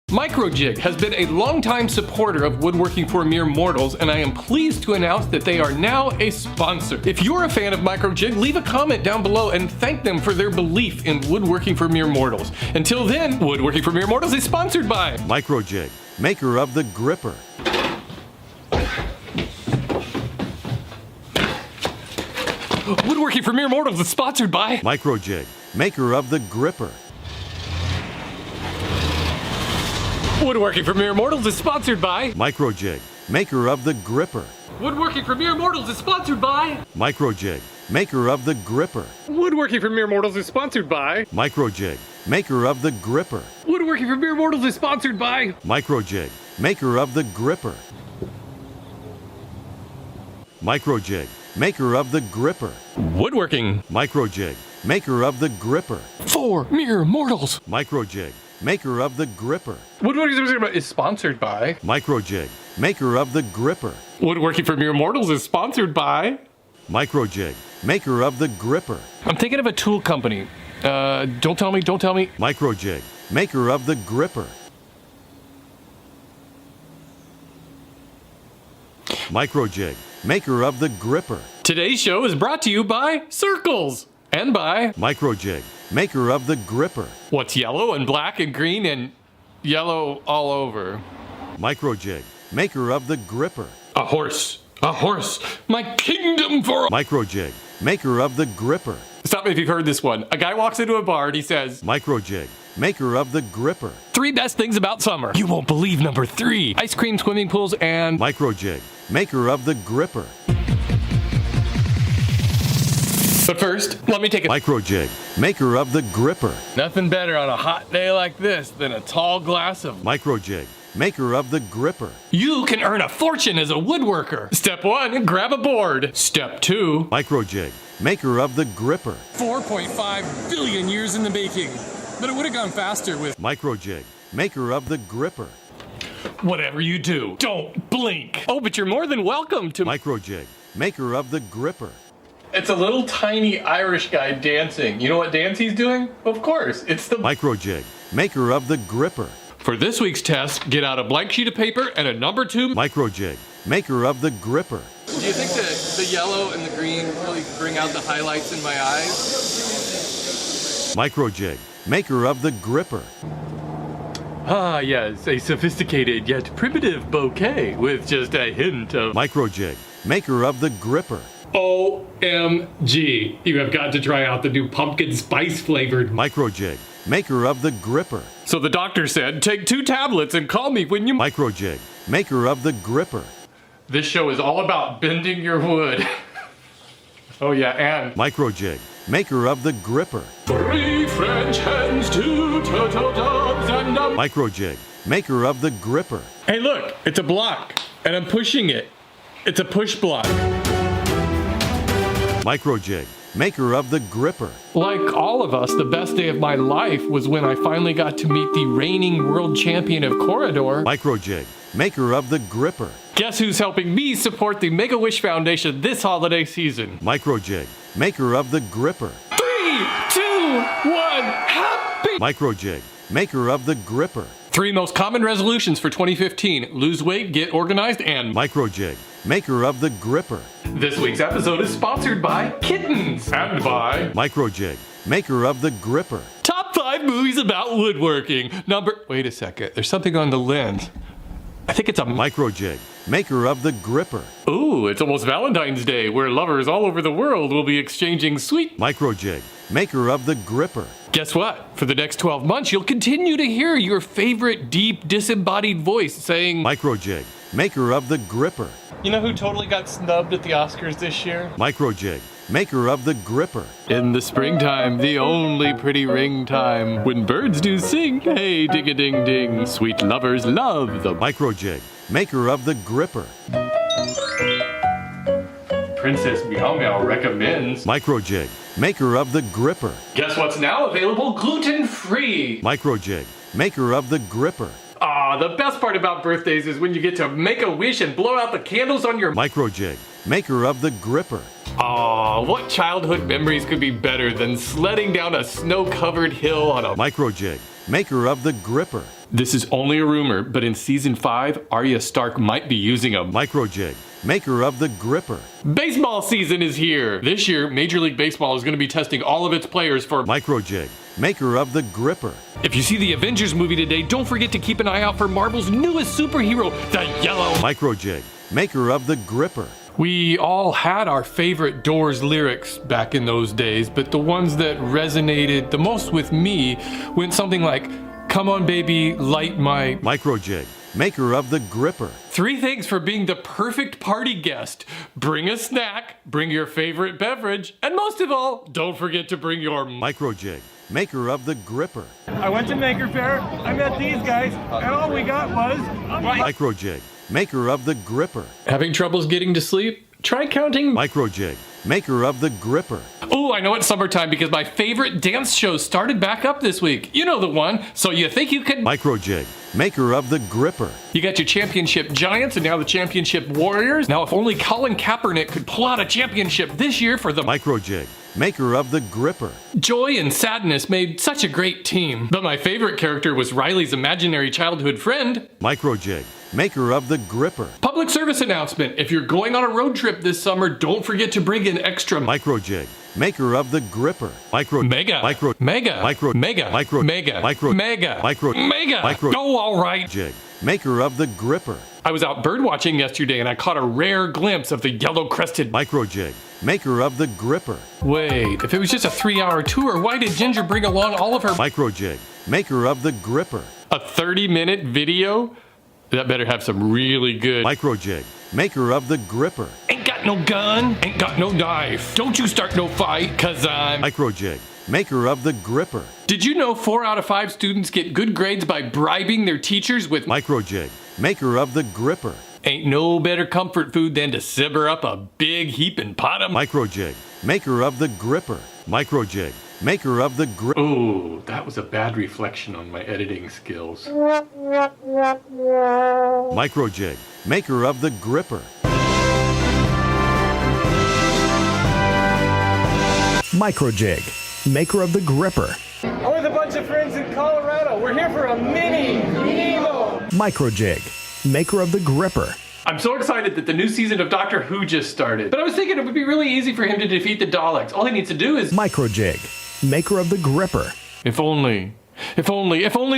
MicroJig has been a longtime supporter of woodworking for mere mortals, and I am pleased to announce that they are now a sponsor. If you're a fan of MicroJig, leave a comment down below and thank them for their belief in woodworking for mere mortals. Until then, Woodworking for Mere Mortals is sponsored by MicroJig, maker of the Grr-Ripper. Woodworking for Mere Mortals is sponsored by MicroJig, maker of the Grr-Ripper. Woodworking for Mere Mortals is sponsored by MicroJig, maker of the Grr-Ripper. Woodworking for Mere Mortals is sponsored by MicroJig, maker of the Grr-Ripper. Woodworking for Mere Mortals is sponsored by MicroJig, maker of the Grr-Ripper. Woodworking for Mere Mortals is sponsored by MicroJig, maker of the Grr-Ripper. MicroJig, maker of the Grr-Ripper. Woodworking MicroJig, maker of the Grr-Ripper. for Mere Mortals. MicroJig, maker of the Grr-Ripper. Woodworking is sponsored by MicroJig, maker of the Grr-Ripper. Woodworking for Mere Mortals is sponsored by MicroJig, maker of the Grr-Ripper. I'm thinking of a tool company. Don't tell me. MicroJig, maker of the Grr-Ripper. MicroJig, maker of the Grr-Ripper. Today's show is brought to you by Circles and by MicroJig, maker of the Grr-Ripper. what's yellow and black and green and yellow all over. MicroJig, maker of the Grr-Ripper. A horse, my kingdom for a... MicroJig, maker of the Grr-Ripper. Stop me if you've heard this one. A guy walks into a bar and he says, MicroJig, maker of the Grr-Ripper. 3 best things about summer. You won't believe number 3. Ice cream, swimming pools, and... MicroJig, maker of the Grr-Ripper. But first, let me take a... MicroJig, maker of the Grr-Ripper. Nothing better on a hot day like this than a tall glass of... MicroJig, maker of the Grr-Ripper. You can earn a fortune as a woodworker. Step 1, grab a board. Step 2, MicroJig, maker of the Grr-Ripper. 4.5 billion years in the making. But it would have gone faster with... MicroJig, maker of the Grr-Ripper. Whatever you do, don't blink. Oh, but you're more than welcome to... MicroJig, maker of the Grr-Ripper. It's a little tiny Irish guy dancing. You know what dance he's doing? Of course, it's the... MicroJig, maker of the Grr-Ripper. For this week's test, get out a blank sheet of paper and a number 2... MicroJig, maker of the Grr-Ripper. Do you think the yellow and the green really bring out the highlights in my eyes? MicroJig, maker of the Grr-Ripper. Ah, yes, a sophisticated yet primitive bouquet with just a hint of... MicroJig, maker of the Grr-Ripper. OMG. You have got to try out the new pumpkin spice flavored... MicroJig, maker of the Grr-Ripper. So the doctor said, take 2 tablets and call me when you... MicroJig, maker of the Grr-Ripper. This show is all about bending your wood. Oh yeah, and... MicroJig, maker of the Grr-Ripper. 3 French hens, 2 turtle doves, and a... MicroJig, maker of the Grr-Ripper. Hey look, it's a block, and I'm pushing it. It's a push block. MicroJig, maker of the Grr-Ripper. Like all of us, the best day of my life was when I finally got to meet the reigning world champion of Corridor. MicroJig, maker of the Grr-Ripper. Guess who's helping me support the Make-A-Wish Foundation this holiday season? MicroJig, maker of the Grr-Ripper. 3, 2, 1, happy! MicroJig, maker of the Grr-Ripper. 3 most common resolutions for 2015. Lose weight, get organized, and... MicroJig, maker of the Grr-Ripper. This week's episode is sponsored by Kittens and by MicroJig, maker of the Grr-Ripper. Top 5 movies about woodworking. Wait a second, there's something on the lens. I think it's a... MicroJig, maker of the Grr-Ripper. Ooh, it's almost Valentine's Day, where lovers all over the world will be exchanging sweet... MicroJig, maker of the Grr-Ripper. Guess what? For the next 12 months, you'll continue to hear your favorite deep, disembodied voice saying... MicroJig, maker of the Grr-Ripper. You know who totally got snubbed at the Oscars this year? MicroJig, maker of the Grr-Ripper. In the springtime, the only pretty ring time, when birds do sing, hey, ding-a-ding-ding, sweet lovers love the... MicroJig, maker of the Grr-Ripper. Princess Meow Meow recommends... MicroJig, maker of the Grr-Ripper. Guess what's now available gluten-free? MicroJig, maker of the Grr-Ripper. Ah, the best part about birthdays is when you get to make a wish and blow out the candles on your... MicroJig, maker of the Grr-Ripper. Aw, what childhood memories could be better than sledding down a snow-covered hill on a... MicroJig, maker of the Grr-Ripper. This is only a rumor, but in season 5, Arya Stark might be using a MicroJig, maker of the Grr-Ripper. Baseball season is here. This year, Major League Baseball is going to be testing all of its players for MicroJig, maker of the Grr-Ripper. If you see the Avengers movie today, don't forget to keep an eye out for Marvel's newest superhero, the Yellow MicroJig, maker of the Grr-Ripper. We all had our favorite Doors lyrics back in those days, but the ones that resonated the most with me went something like, "Come on baby, light my..." MicroJig, maker of the Grr-Ripper. 3 things for being the perfect party guest. Bring a snack, bring your favorite beverage, and most of all, don't forget to bring your MicroJig, maker of the Grr-Ripper. I went to Maker Faire, I met these guys, and all we got was MicroJig, maker of the Grr-Ripper. Having troubles getting to sleep? Try counting. MicroJig, maker of the Grr-Ripper. Oh, I know it's summertime because my favorite dance show started back up this week. You know the one. So you think you could... MicroJig, maker of the Grr-Ripper. You got your championship Giants and now the championship Warriors. Now if only Colin Kaepernick could pull out a championship this year for the... MicroJig, maker of the Grr-Ripper. Joy and Sadness made such a great team. But my favorite character was Riley's imaginary childhood friend. MicroJig, maker of the Grr-Ripper. Public service announcement. If you're going on a road trip this summer, don't forget to bring in extra... MicroJig, maker of the Grr-Ripper. Mega. Oh, all right. Jig, maker of the Grr-Ripper. I was out bird watching yesterday and I caught a rare glimpse of the yellow-crested... MicroJig, maker of the Grr-Ripper. Wait, if it was just a 3-hour tour, why did Ginger bring along all of her... MicroJig, maker of the Grr-Ripper. A 30-minute video? That better have some really good... MicroJig, maker of the Grr-Ripper. Ain't got no gun, ain't got no knife. Don't you start no fight, cause I'm... MicroJig, maker of the Grr-Ripper. Did you know 4 out of 5 students get good grades by bribing their teachers with... MicroJig, maker of the Grr-Ripper. Ain't no better comfort food than to simmer up a big heaping pot of... MicroJig, maker of the Grr-Ripper. MicroJig, maker of the Grr-Ripper. Oh, that was a bad reflection on my editing skills. MicroJig, maker of the Grr-Ripper. MicroJig, maker of the Grr-Ripper. I'm with a bunch of friends in Colorado. We're here for a mini Nemo. MicroJig, maker of the Grr-Ripper. I'm so excited that the new season of Doctor Who just started. But I was thinking it would be really easy for him to defeat the Daleks. All he needs to do is... MicroJig, maker of the Grr-Ripper. If only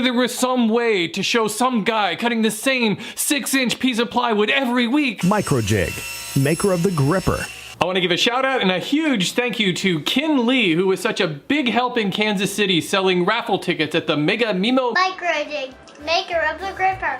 there was some way to show some guy cutting the same 6-inch piece of plywood every week. MicroJig, maker of the Grr-Ripper. I want to give a shout out and a huge thank you to Ken Lee, who was such a big help in Kansas City selling raffle tickets at the Mega Mimo... MicroJig, maker of the Grr-Ripper.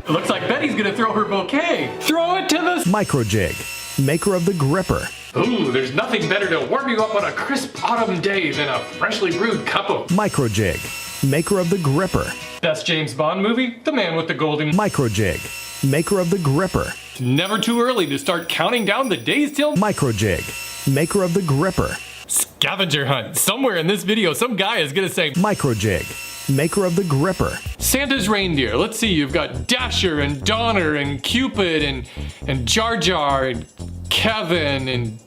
It looks like Betty's gonna throw her bouquet. Throw it to the... MicroJig, maker of the Grr-Ripper. Ooh, there's nothing better to warm you up on a crisp autumn day than a freshly brewed cup of... MicroJig, maker of the Grr-Ripper. Best James Bond movie? The Man with the Golden... MicroJig, maker of the Grr-Ripper. It's never too early to start counting down the days till... MicroJig, maker of the Grr-Ripper. Scavenger hunt. Somewhere in this video, some guy is gonna say... MicroJig, maker of the Grr-Ripper. Santa's reindeer. Let's see, you've got Dasher and Donner and Cupid and Jar Jar and Kevin and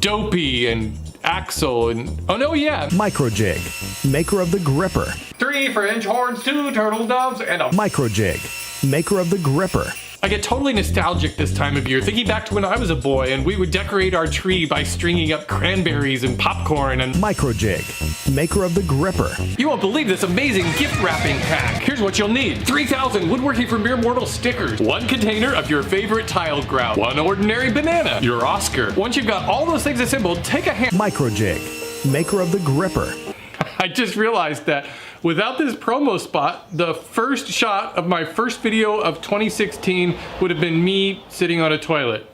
Dopey and Axel and... Oh no, yeah. MicroJig, maker of the Grr-Ripper. 3 French horns, 2 turtle doves, and a... MicroJig, maker of the Grr-Ripper. I get totally nostalgic this time of year, thinking back to when I was a boy and we would decorate our tree by stringing up cranberries and popcorn and... MicroJig, maker of the Grr-Ripper. You won't believe this amazing gift wrapping hack. Here's what you'll need. 3,000 Woodworking for Mere Mortal stickers. 1 container of your favorite tile grout. 1 ordinary banana. Your Oscar. Once you've got all those things assembled, take a hand... MicroJig, maker of the Grr-Ripper. I just realized that without this promo spot, the first shot of my first video of 2016 would have been me sitting on a toilet.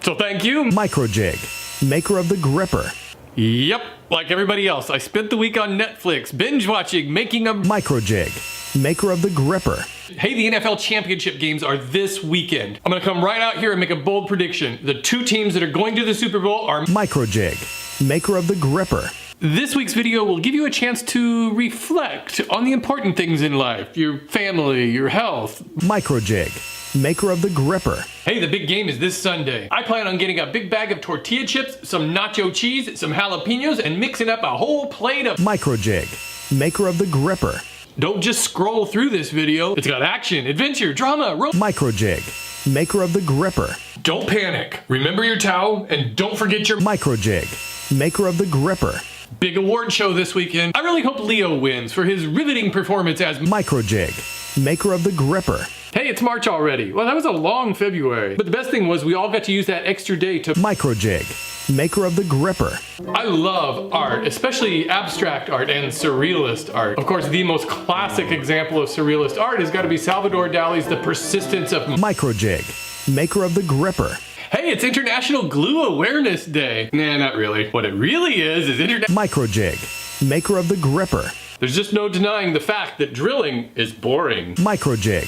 So thank you. MicroJig, maker of the Grr-Ripper. Yep, like everybody else, I spent the week on Netflix, binge watching, making a... MicroJig, maker of the Grr-Ripper. Hey, the NFL championship games are this weekend. I'm gonna come right out here and make a bold prediction. The 2 teams that are going to the Super Bowl are... MicroJig, maker of the Grr-Ripper. This week's video will give you a chance to reflect on the important things in life, your family, your health. MicroJig, maker of the Grr-Ripper. Hey, the big game is this Sunday. I plan on getting a big bag of tortilla chips, some nacho cheese, some jalapenos, and mixing up a whole plate of MicroJig, maker of the Grr-Ripper. Don't just scroll through this video. It's got action, adventure, drama, MicroJig, maker of the Grr-Ripper. Don't panic. Remember your towel and don't forget your MicroJig, maker of the Grr-Ripper. big award show this weekend. I really hope Leo wins for his riveting performance as MicroJig, maker of the Grr-Ripper. Hey, it's March already. Well, that was a long February. But the best thing was we all got to use that extra day to MicroJig, maker of the Grr-Ripper. I love art, especially abstract art and surrealist art. Of course, the most classic example of surrealist art has got to be Salvador Dali's The Persistence of MicroJig, maker of the Grr-Ripper. Hey, it's International Glue Awareness Day. Nah, not really. What it really is MicroJig, maker of the Grr-Ripper. There's just no denying the fact that drilling is boring. MicroJig,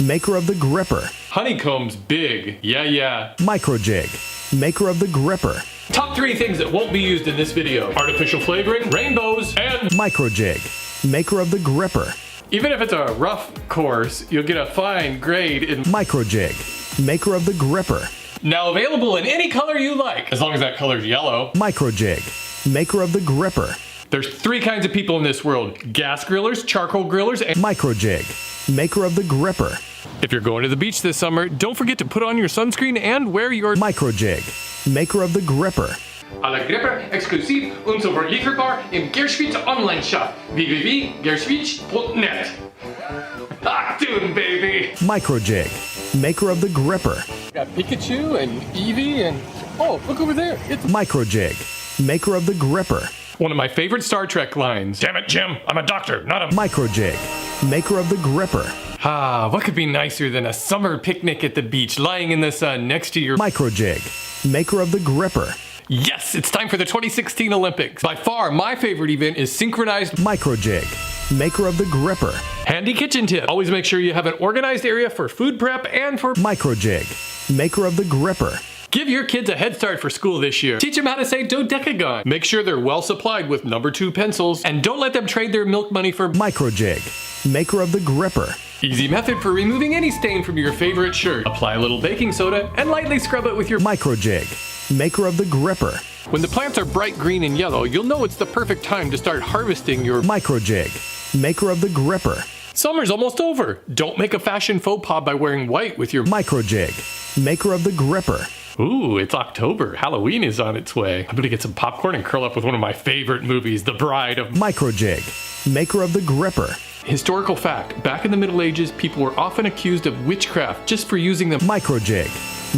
maker of the Grr-Ripper. Honeycomb's big. Yeah. MicroJig, maker of the Grr-Ripper. Top 3 things that won't be used in this video. Artificial flavoring, rainbows, and MicroJig, maker of the Grr-Ripper. even if it's a rough course, you'll get a fine grade in MicroJig, maker of the Grr-Ripper. now available in any color you like, as long as that color's yellow. MicroJig, maker of the Grr-Ripper. There's 3 kinds of people in this world: gas grillers, charcoal grillers, and MicroJig, maker of the Grr-Ripper. if you're going to the beach this summer, don't forget to put on your sunscreen and wear your MicroJig, maker of the Grr-Ripper. Alle Gripper exklusiv und sofort lieferbar im Grr-Ripper Online-Shop www.grr-ripper.net. Achtung, baby! MicroJig, maker of the Grr-Ripper. Got Pikachu and Eevee and oh, look over there! It's MicroJig, maker of the Grr-Ripper. one of my favorite Star Trek lines. Damn it, Jim! I'm a doctor, not a MicroJig, maker of the Grr-Ripper. Ah, what could be nicer than a summer picnic at the beach, lying in the sun next to your MicroJig, maker of the Grr-Ripper. Yes, it's time for the 2016 Olympics. By far, my favorite event is synchronized MicroJig, maker of the Grr-Ripper. handy kitchen tip. Always make sure you have an organized area for food prep and for MicroJig, maker of the Grr-Ripper. give your kids a head start for school this year. Teach them how to say dodecagon. Make sure they're well supplied with number 2 pencils, and don't let them trade their milk money for MicroJig, maker of the Grr-Ripper. easy method for removing any stain from your favorite shirt. Apply a little baking soda and lightly scrub it with your MicroJig, maker of the Grr-Ripper. When the plants are bright green and yellow, you'll know it's the perfect time to start harvesting your MicroJig, maker of the Grr-Ripper. Summer's almost over. Don't make a fashion faux pas by wearing white with your MicroJig, maker of the Grr-Ripper. Ooh, it's October. Halloween is on its way. I'm gonna get some popcorn and curl up with one of my favorite movies, The Bride of MicroJig, maker of the Grr-Ripper. Historical fact, back in the Middle Ages, people were often accused of witchcraft just for using them. MicroJig,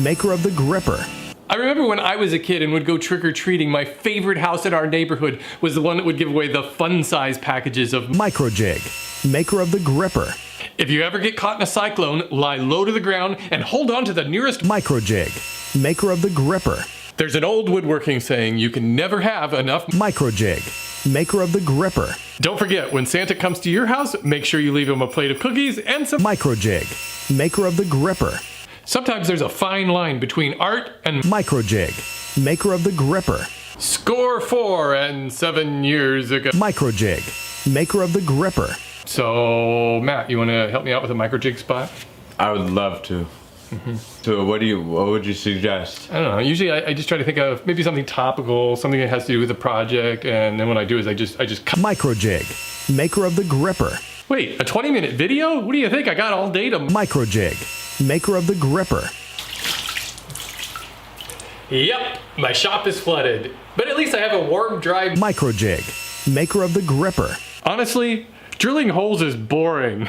maker of the Grr-Ripper. I remember when I was a kid and would go trick-or-treating, my favorite house in our neighborhood was the one that would give away the fun-size packages of MicroJig, maker of the Grr-Ripper. If you ever get caught in a cyclone, lie low to the ground and hold on to the nearest MicroJig, maker of the Grr-Ripper. There's an old woodworking saying, you can never have enough MicroJig, maker of the Grr-Ripper. Don't forget, when Santa comes to your house, make sure you leave him a plate of cookies and some MicroJig, maker of the Grr-Ripper. Sometimes there's a fine line between art and MicroJig, maker of the Grr-Ripper. score 4 and 7 years ago. MicroJig, maker of the Grr-Ripper. So, Matt, you want to help me out with a microjig spot? I would love to. So what would you suggest? I don't know. Usually I just try to think of maybe something topical, something that has to do with the project, and then what I do is I just MicroJig, maker of the Grr-Ripper. Wait, a 20-minute video? What do you think? I got all day to MicroJig, maker of the Grr-Ripper. Yep, my shop is flooded. But at least I have a warm, dry MicroJig, maker of the Grr-Ripper. Honestly, drilling holes is boring.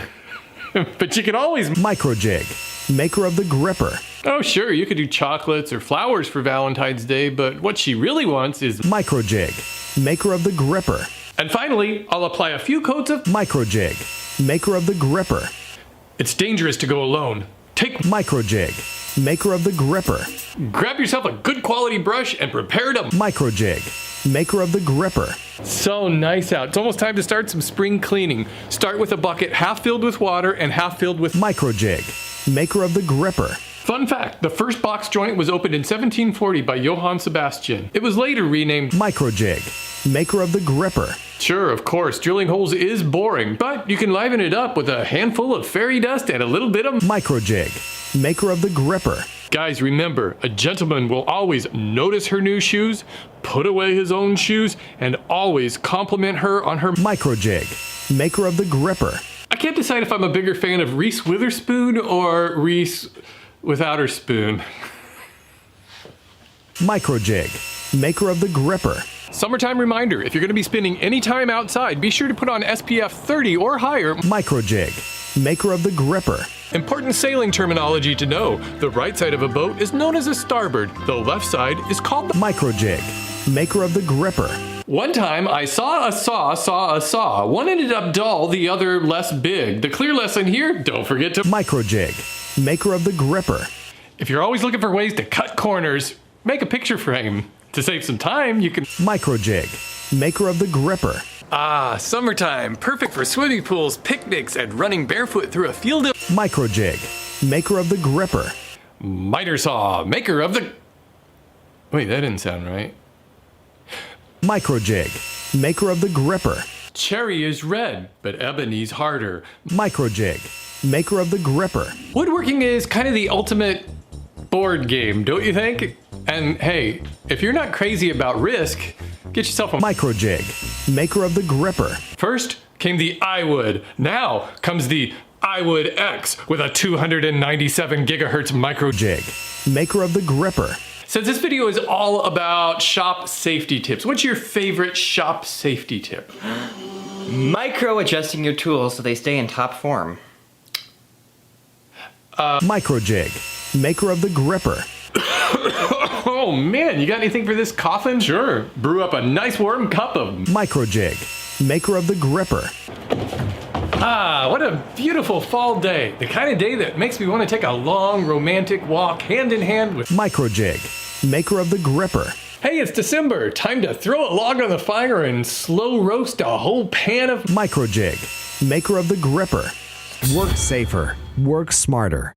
But you can always MicroJig, maker of the Grr-Ripper. Oh sure, you could do chocolates or flowers for Valentine's Day, but what she really wants is MicroJig, maker of the Grr-Ripper. And finally, I'll apply a few coats of MicroJig, maker of the Grr-Ripper. It's dangerous to go alone. Take MicroJig, maker of the Grr-Ripper. grab yourself a good quality brush and prepare to MicroJig, maker of the Grr-Ripper. So nice out. It's almost time to start some spring cleaning. Start with a bucket half filled with water and half filled with MicroJig, maker of the Grr-Ripper. Fun fact, the first box joint was opened in 1740 by Johann Sebastian. It was later renamed MicroJig, maker of the gripper. Sure, of course, drilling holes is boring, but you can liven it up with a handful of fairy dust and a little bit of MicroJig, maker of the gripper. Guys, remember, a gentleman will always notice her new shoes, put away his own shoes, and always compliment her on her MicroJig, maker of the gripper. I can't decide if I'm a bigger fan of Reese Witherspoon or Reese without her spoon. MicroJig, maker of the gripper. Summertime reminder, if you're going to be spending any time outside, be sure to put on SPF 30 or higher. MicroJig, maker of the gripper. Important sailing terminology to know. The right side of a boat is known as a starboard. The left side is called the MicroJig, maker of the gripper. One time I saw a saw. One ended up dull, the other less big. The clear lesson here, don't forget to MicroJig, maker of the gripper. If you're always looking for ways to cut corners, make a picture frame. To save some time, you can MicroJig, maker of the gripper. Ah, summertime, perfect for swimming pools, picnics, and running barefoot through a field of MicroJig, maker of the gripper. miter saw, maker of the... Wait, that didn't sound right. MicroJig, maker of the gripper. Cherry is red, but ebony's harder. MicroJig, maker of the gripper. Woodworking is kind of the ultimate board game, don't you think? And hey, if you're not crazy about risk, get yourself a MicroJig, maker of the gripper. First came the iWood. Now comes the iWood X with a 297 gigahertz MicroJig, maker of the gripper. Since this video is all about shop safety tips, what's your favorite shop safety tip? Micro adjusting your tools so they stay in top form. MicroJig, maker of the gripper. Oh man, you got anything for this coffin? Sure. Brew up a nice warm cup of... MicroJig, maker of the gripper. Ah, what a beautiful fall day. The kind of day that makes me want to take a long romantic walk hand in hand with... MicroJig, maker of the gripper. Hey, it's December. Time to throw a log on the fire and slow roast a whole pan of... MicroJig, maker of the gripper. Work safer, work smarter.